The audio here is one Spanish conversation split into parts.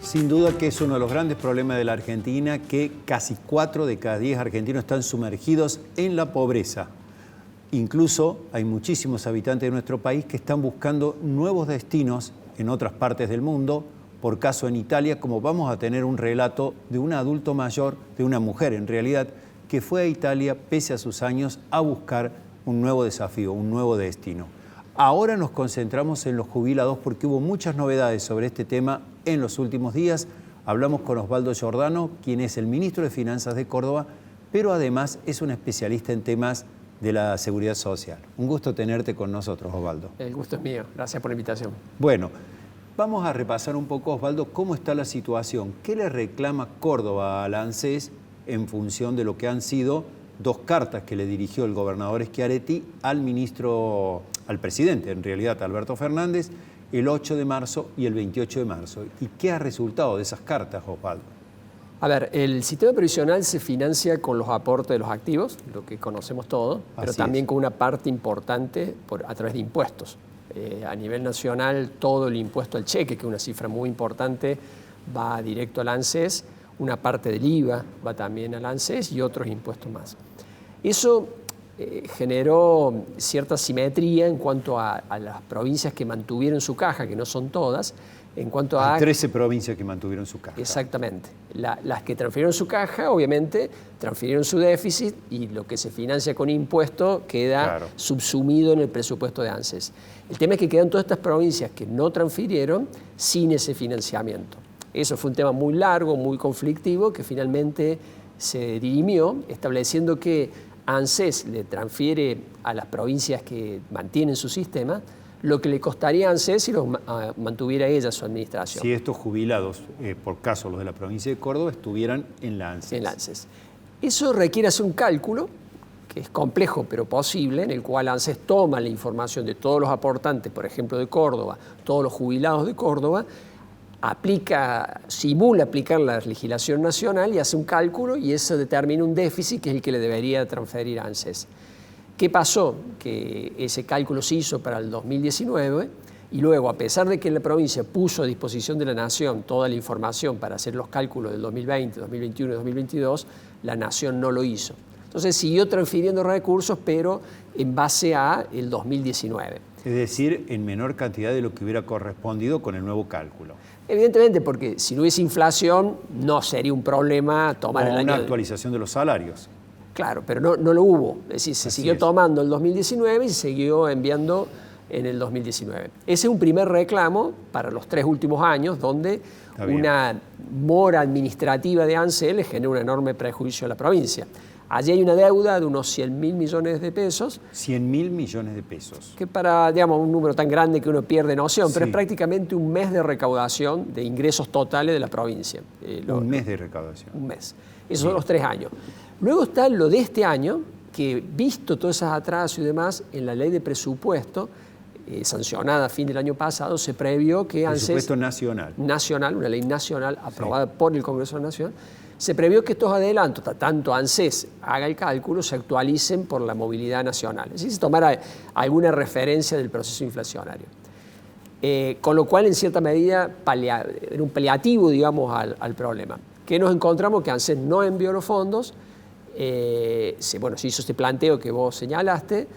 Sin duda que es uno de los grandes problemas de la Argentina, que casi 4 de cada 10 argentinos están sumergidos en la pobreza. Incluso hay muchísimos habitantes de nuestro país que están buscando nuevos destinos en otras partes del mundo. Por caso en Italia, como vamos a tener un relato de un adulto mayor, de una mujer en realidad, que fue a Italia pese a sus años a buscar un nuevo desafío, un nuevo destino. Ahora nos concentramos en los jubilados porque hubo muchas novedades sobre este tema en los últimos días. Hablamos con Osvaldo Giordano, quien es el ministro de Finanzas de Córdoba, pero además es un especialista en temas de la seguridad social. Un gusto tenerte con nosotros, Osvaldo. El gusto es mío. Gracias por la invitación. Bueno, vamos a repasar un poco, Osvaldo, cómo está la situación. ¿Qué le reclama Córdoba al ANSES en función de lo que han sido 2 cartas que le dirigió el gobernador Schiaretti al presidente, en realidad, Alberto Fernández, el 8 de marzo y el 28 de marzo? ¿Y qué ha resultado de esas cartas, Osvaldo? A ver, el sistema previsional se financia con los aportes de los activos, lo que conocemos todos, pero también con una parte importante a través de impuestos. A nivel nacional, todo el impuesto al cheque, que es una cifra muy importante, va directo al ANSES, una parte del IVA va también al ANSES y otros impuestos más. Eso generó cierta simetría en cuanto a las provincias que mantuvieron su caja, que no son todas, en cuanto a... 13 provincias que mantuvieron su caja. Exactamente. Las que transfirieron su caja, obviamente, transfirieron su déficit y lo que se financia con impuesto queda subsumido en el presupuesto de ANSES. El tema es que quedan todas estas provincias que no transfirieron sin ese financiamiento. Eso fue un tema muy largo, muy conflictivo, que finalmente se dirimió, estableciendo que ANSES le transfiere a las provincias que mantienen su sistema lo que le costaría a ANSES si los mantuviera ella su administración. Si estos jubilados, por caso los de la provincia de Córdoba, estuvieran en la ANSES. En la ANSES. Eso requiere hacer un cálculo, que es complejo pero posible, en el cual ANSES toma la información de todos los aportantes, por ejemplo de Córdoba, todos los jubilados de Córdoba, simula aplicar la legislación nacional y hace un cálculo y eso determina un déficit que es el que le debería transferir a ANSES. ¿Qué pasó? Que ese cálculo se hizo para el 2019 y luego, a pesar de que la provincia puso a disposición de la Nación toda la información para hacer los cálculos del 2020, 2021 y 2022, la Nación no lo hizo. Entonces siguió transfiriendo recursos, pero en base a el 2019. Es decir, en menor cantidad de lo que hubiera correspondido con el nuevo cálculo. Evidentemente, porque si no hubiese inflación, no sería un problema tomar una actualización de los salarios. Claro, pero no lo hubo. Es decir, se siguió tomando el 2019 y se siguió enviando en el 2019. Ese es un primer reclamo para los 3 últimos años, donde una mora administrativa de ANSES le genera un enorme prejuicio a la provincia. Allí hay una deuda de unos 100.000 millones de pesos. 100.000 millones de pesos. Que para, digamos, un número tan grande que uno pierde noción, pero es prácticamente un mes de recaudación de ingresos totales de la provincia. Un mes de recaudación. Un mes. Esos son los 3 años. Luego está lo de este año, que visto todos esos atrasos y demás, en la ley de presupuesto, sancionada a fin del año pasado, se previó que ANSES... Presupuesto nacional. Nacional, una ley nacional aprobada por el Congreso Nacional, se previó que estos adelantos, tanto ANSES haga el cálculo, se actualicen por la movilidad nacional. Es decir, se tomara alguna referencia del proceso inflacionario. Con lo cual, en cierta medida, era un paliativo, digamos, al problema. ¿Qué nos encontramos? Que ANSES no envió los fondos, se hizo este planteo que vos señalaste,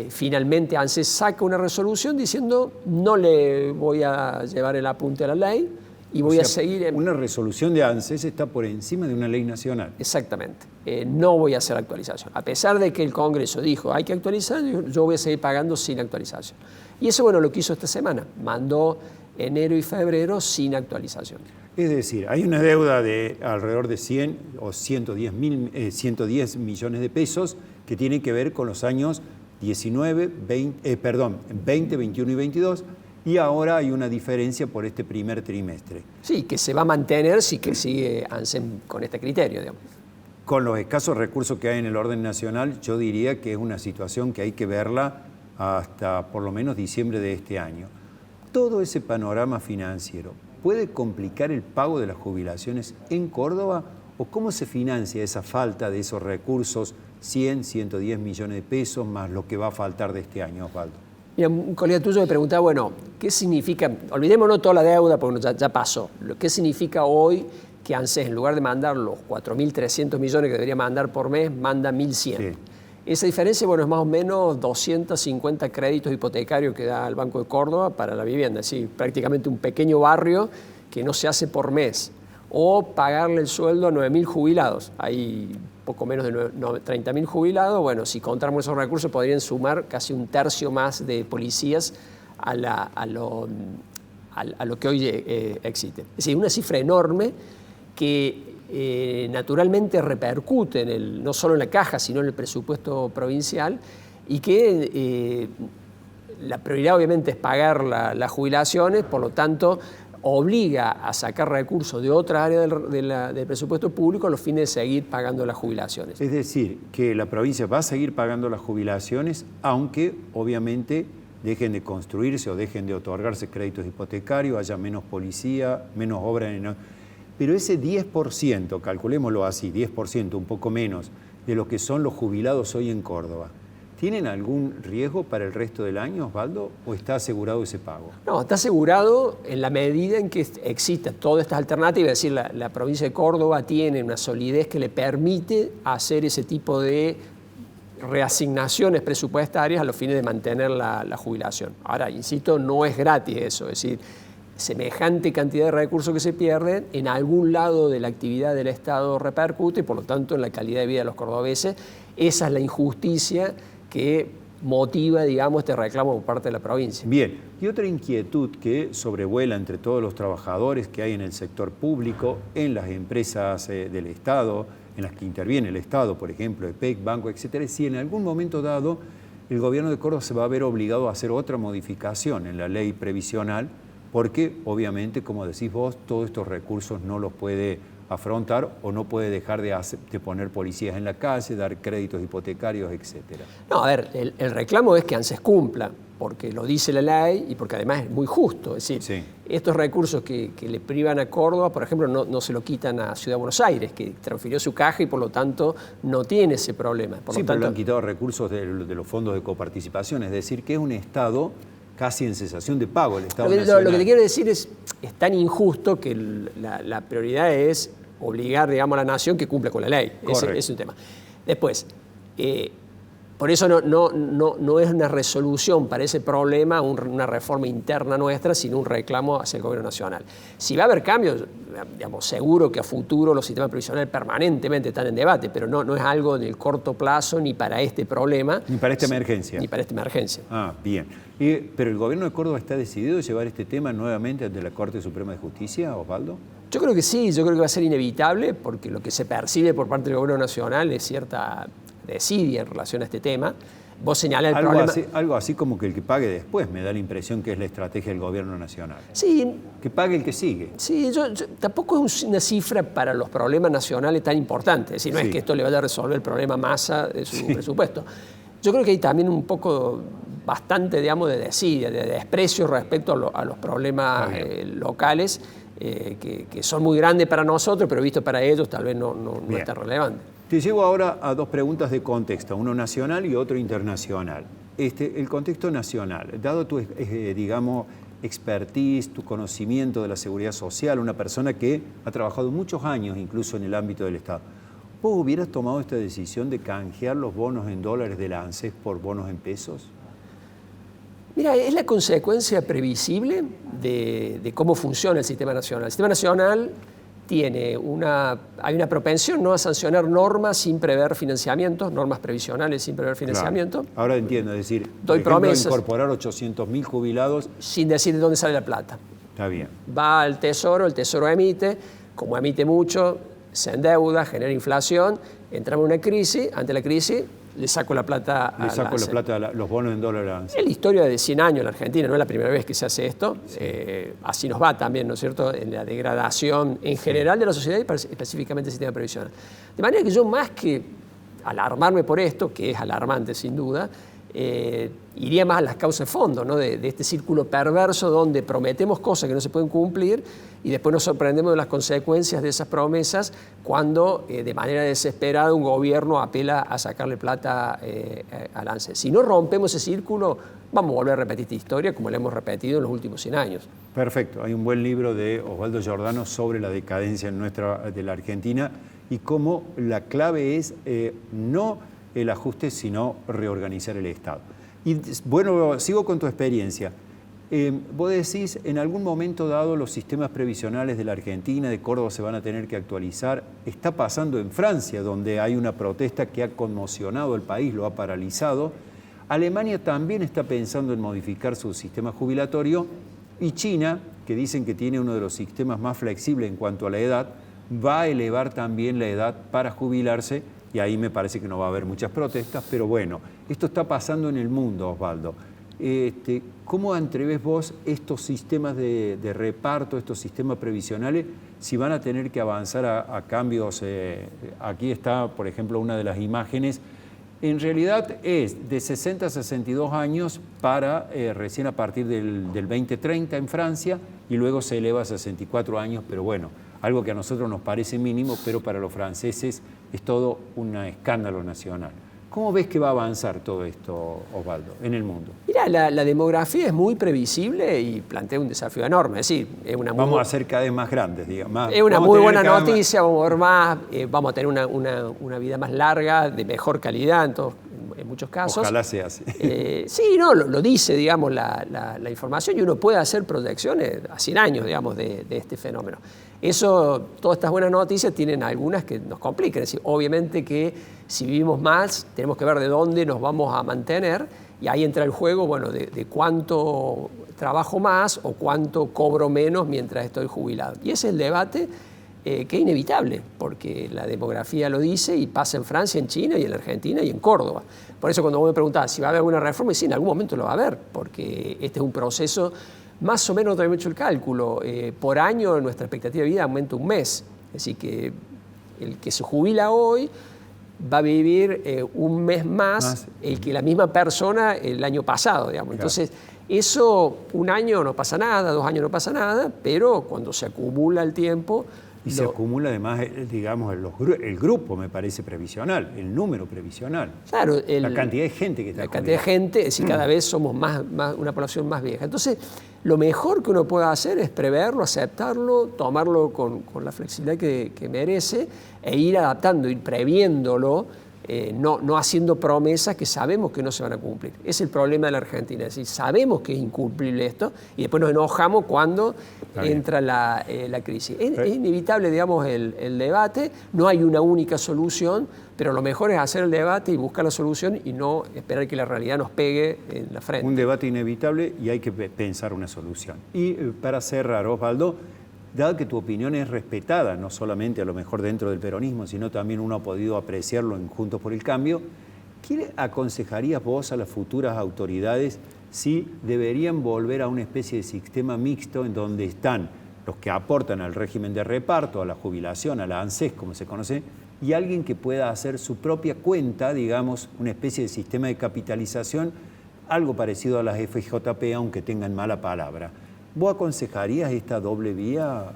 finalmente ANSES saca una resolución diciendo no le voy a llevar el apunte a la ley y voy a seguir... Una resolución de ANSES está por encima de una ley nacional. Exactamente. No voy a hacer actualización. A pesar de que el Congreso dijo hay que actualizar, yo voy a seguir pagando sin actualización. Y eso, lo que hizo esta semana. Mandó enero y febrero sin actualización. Es decir, hay una deuda de alrededor de 100 o 110 millones de pesos que tiene que ver con los años 20, 21 y 22, y ahora hay una diferencia por este primer trimestre. Sí, que se va a mantener si que sigue ANSES con este criterio, digamos. Con los escasos recursos que hay en el orden nacional, yo diría que es una situación que hay que verla hasta por lo menos diciembre de este año. Todo ese panorama financiero, ¿puede complicar el pago de las jubilaciones en Córdoba? ¿O cómo se financia esa falta de esos recursos, 100, 110 millones de pesos, más lo que va a faltar de este año, Osvaldo? Mira, un colega tuyo me preguntaba, bueno, ¿qué significa? Olvidémonos toda la deuda porque ya pasó. ¿Qué significa hoy que ANSES, en lugar de mandar los 4.300 millones que debería mandar por mes, manda 1.100? Sí. Esa diferencia, bueno, es más o menos 250 créditos hipotecarios que da el Banco de Córdoba para la vivienda. Es decir, prácticamente un pequeño barrio que no se hace por mes. O pagarle el sueldo a 9.000 jubilados. Hay poco menos de 30.000 jubilados. Bueno, si contamos esos recursos, podrían sumar casi un tercio más de policías a lo que hoy existe. Es decir, una cifra enorme que naturalmente repercute no solo en la caja, sino en el presupuesto provincial, y que la prioridad obviamente es pagar las jubilaciones, por lo tanto obliga a sacar recursos de otra área del presupuesto público a los fines de seguir pagando las jubilaciones. Es decir, que la provincia va a seguir pagando las jubilaciones, aunque obviamente dejen de construirse o dejen de otorgarse créditos hipotecarios, haya menos policía, menos obra. Pero ese 10%, calculémoslo así, 10%, un poco menos, de lo que son los jubilados hoy en Córdoba, ¿tienen algún riesgo para el resto del año, Osvaldo, o está asegurado ese pago? No, está asegurado en la medida en que exista todas estas alternativas. Es decir, la provincia de Córdoba tiene una solidez que le permite hacer ese tipo de reasignaciones presupuestarias a los fines de mantener la jubilación. Ahora, insisto, no es gratis eso. Es decir, semejante cantidad de recursos que se pierden, en algún lado de la actividad del Estado repercute y por lo tanto en la calidad de vida de los cordobeses. Esa es la injusticia que motiva, digamos, este reclamo por parte de la provincia. Bien, y otra inquietud que sobrevuela entre todos los trabajadores que hay en el sector público, en las empresas del Estado, en las que interviene el Estado, por ejemplo, EPEC, banco, etcétera, es si en algún momento dado el gobierno de Córdoba se va a ver obligado a hacer otra modificación en la ley previsional, porque obviamente, como decís vos, todos estos recursos no los puede afrontar o no puede dejar de poner policías en la calle, dar créditos hipotecarios, etcétera. No, a ver, el reclamo es que ANSES cumpla, porque lo dice la ley y porque además es muy justo. Es decir, sí, estos recursos que le privan a Córdoba, por ejemplo, no se lo quitan a Ciudad de Buenos Aires, que transfirió su caja y por lo tanto no tiene ese problema. Pero le han quitado recursos de los fondos de coparticipación, es decir, que es un Estado casi en cesación de pago, el Estado nacional. Lo que te quiero decir es tan injusto que la prioridad es obligar, digamos, a la nación que cumpla con la ley. Ese es un tema. Después, por eso no es una resolución para ese problema, una reforma interna nuestra, sino un reclamo hacia el gobierno nacional. Si va a haber cambios, digamos, seguro que a futuro los sistemas previsionales permanentemente están en debate, pero no es algo en el corto plazo ni para este problema. Ni para esta emergencia. Ni para esta emergencia. Ah, bien. ¿Pero el gobierno de Córdoba está decidido a llevar este tema nuevamente ante la Corte Suprema de Justicia, Osvaldo? Yo creo que sí, yo creo que va a ser inevitable, porque lo que se percibe por parte del gobierno nacional es cierta desidia en relación a este tema. Vos señalás el problema. Algo así como que el que pague después, me da la impresión que es la estrategia del gobierno nacional. Sí. Que pague el que sigue. Sí, tampoco es una cifra para los problemas nacionales tan importante. Es decir, no es que esto le vaya a resolver el problema masa de su presupuesto. Yo creo que hay también un poco, bastante, digamos, de desidia, de desprecio respecto a los problemas locales, que son muy grandes para nosotros, pero visto para ellos tal vez no es tan relevante. Te llevo ahora a dos preguntas de contexto, uno nacional y otro internacional. El contexto nacional, dado tu, digamos, expertise, tu conocimiento de la seguridad social, una persona que ha trabajado muchos años incluso en el ámbito del Estado, ¿vos hubieras tomado esta decisión de canjear los bonos en dólares de la ANSES por bonos en pesos? Mira, es la consecuencia previsible de cómo funciona el sistema nacional. El sistema nacional hay una propensión, ¿no?, a sancionar normas sin prever financiamientos, normas previsionales sin prever financiamiento. Claro. Ahora entiendo, es decir, doy promesas, incorporar 800.000 jubilados sin decir de dónde sale la plata. Está bien. Va al Tesoro, el Tesoro emite, como emite mucho, se endeuda, genera inflación, entramos en una crisis, ante la crisis le saco la plata a los bonos en dólares. Es la historia de 100 años en la Argentina, no es la primera vez que se hace esto. Sí. Así nos va también, ¿no es cierto?, en la degradación en general de la sociedad y específicamente del sistema previsional. De manera que yo, más que alarmarme por esto, que es alarmante sin duda, iría más a las causas de fondo, ¿no?, de este círculo perverso donde prometemos cosas que no se pueden cumplir y después nos sorprendemos de las consecuencias de esas promesas cuando de manera desesperada un gobierno apela a sacarle plata al ANSES. Si no rompemos ese círculo, vamos a volver a repetir esta historia como la hemos repetido en los últimos 100 años. Perfecto. Hay un buen libro de Osvaldo Giordano sobre la decadencia de la Argentina y cómo la clave es no el ajuste, sino reorganizar el Estado. Y bueno, sigo con tu experiencia. Vos decís, en algún momento dado los sistemas previsionales de la Argentina, de Córdoba, se van a tener que actualizar. Está pasando en Francia, donde hay una protesta que ha conmocionado el país, lo ha paralizado. Alemania también está pensando en modificar su sistema jubilatorio. Y China, que dicen que tiene uno de los sistemas más flexibles en cuanto a la edad, va a elevar también la edad para jubilarse. Y ahí me parece que no va a haber muchas protestas. Pero bueno, esto está pasando en el mundo, Osvaldo. ¿Cómo entrevés vos estos sistemas de reparto, estos sistemas previsionales, si van a tener que avanzar a cambios? Aquí está, por ejemplo, una de las imágenes. En realidad es de 60 a 62 años para recién a partir del 2030 en Francia y luego se eleva a 64 años, pero bueno, algo que a nosotros nos parece mínimo, pero para los franceses es todo un escándalo nacional. ¿Cómo ves que va a avanzar todo esto, Osvaldo, en el mundo? Mira, la demografía es muy previsible y plantea un desafío enorme. Es decir, vamos a ser cada vez más grandes, digamos. Es una muy buena noticia, vamos a ver más, vamos a tener una vida más larga, de mejor calidad en muchos casos. Ojalá sea así. Sí, no, lo dice, digamos, la información y uno puede hacer proyecciones a 100 años, digamos, de este fenómeno. Eso, todas estas buenas noticias tienen algunas que nos complican. Es decir, obviamente que si vivimos más, tenemos que ver de dónde nos vamos a mantener y ahí entra el juego, bueno, de cuánto trabajo más o cuánto cobro menos mientras estoy jubilado. Y ese es el debate que es inevitable, porque la demografía lo dice y pasa en Francia, en China y en la Argentina y en Córdoba. Por eso cuando vos me preguntás si va a haber alguna reforma, sí, en algún momento lo va a haber, porque este es un proceso, más o menos, no tengo hecho el cálculo, por año nuestra expectativa de vida aumenta un mes. Es decir, que el que se jubila hoy va a vivir un mes más el que la misma persona el año pasado, digamos. Claro. Entonces, eso, un año no pasa nada, 2 años no pasa nada, pero cuando se acumula el tiempo... Y se acumula además, digamos, el grupo, me parece, previsional, el número previsional. Claro. La cantidad de gente que está La cantidad de gente, es decir, cada vez somos una población más vieja. Entonces, lo mejor que uno puede hacer es preverlo, aceptarlo, tomarlo con la flexibilidad que merece e ir adaptando, ir previéndolo, no haciendo promesas que sabemos que no se van a cumplir. Es el problema de la Argentina, es decir, sabemos que es incumplible esto y después nos enojamos cuando entra la crisis. Es inevitable, digamos, el debate, no hay una única solución, pero lo mejor es hacer el debate y buscar la solución y no esperar que la realidad nos pegue en la frente. Un debate inevitable y hay que pensar una solución. Y para cerrar, Osvaldo, dado que tu opinión es respetada, no solamente a lo mejor dentro del peronismo, sino también uno ha podido apreciarlo en Juntos por el Cambio, ¿qué aconsejarías vos a las futuras autoridades si deberían volver a una especie de sistema mixto en donde están los que aportan al régimen de reparto, a la jubilación, a la ANSES, como se conoce, y alguien que pueda hacer su propia cuenta, digamos, una especie de sistema de capitalización, algo parecido a las FJP, aunque tengan mala palabra? ¿Vos aconsejarías esta doble vía,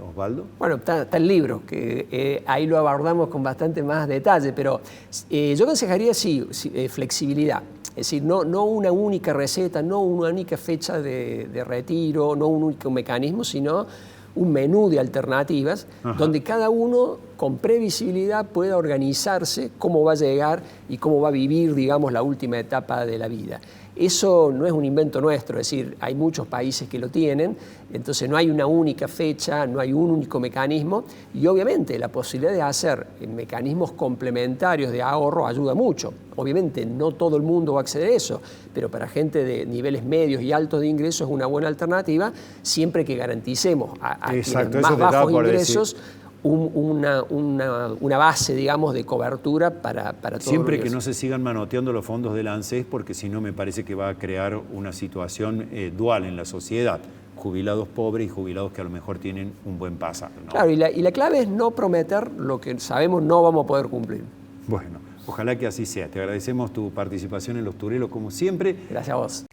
Osvaldo? Bueno, está el libro, que ahí lo abordamos con bastante más detalle, pero yo aconsejaría, sí, flexibilidad. Es decir, no una única receta, no una única fecha de retiro, no un único mecanismo, sino un menú de alternativas. Ajá. Donde cada uno con previsibilidad pueda organizarse cómo va a llegar y cómo va a vivir, digamos, la última etapa de la vida. Eso no es un invento nuestro, es decir, hay muchos países que lo tienen, entonces no hay una única fecha, no hay un único mecanismo y obviamente la posibilidad de hacer mecanismos complementarios de ahorro ayuda mucho. Obviamente no todo el mundo va a acceder a eso, pero para gente de niveles medios y altos de ingresos es una buena alternativa siempre que garanticemos a quienes más bajos ingresos una base, digamos, de cobertura para todos. Siempre que no se sigan manoteando los fondos del ANSES, porque si no me parece que va a crear una situación dual en la sociedad. Jubilados pobres y jubilados que a lo mejor tienen un buen pasar, ¿no? Claro, y la clave es no prometer lo que sabemos no vamos a poder cumplir. Bueno, ojalá que así sea. Te agradecemos tu participación en Los Turelos como siempre. Gracias a vos.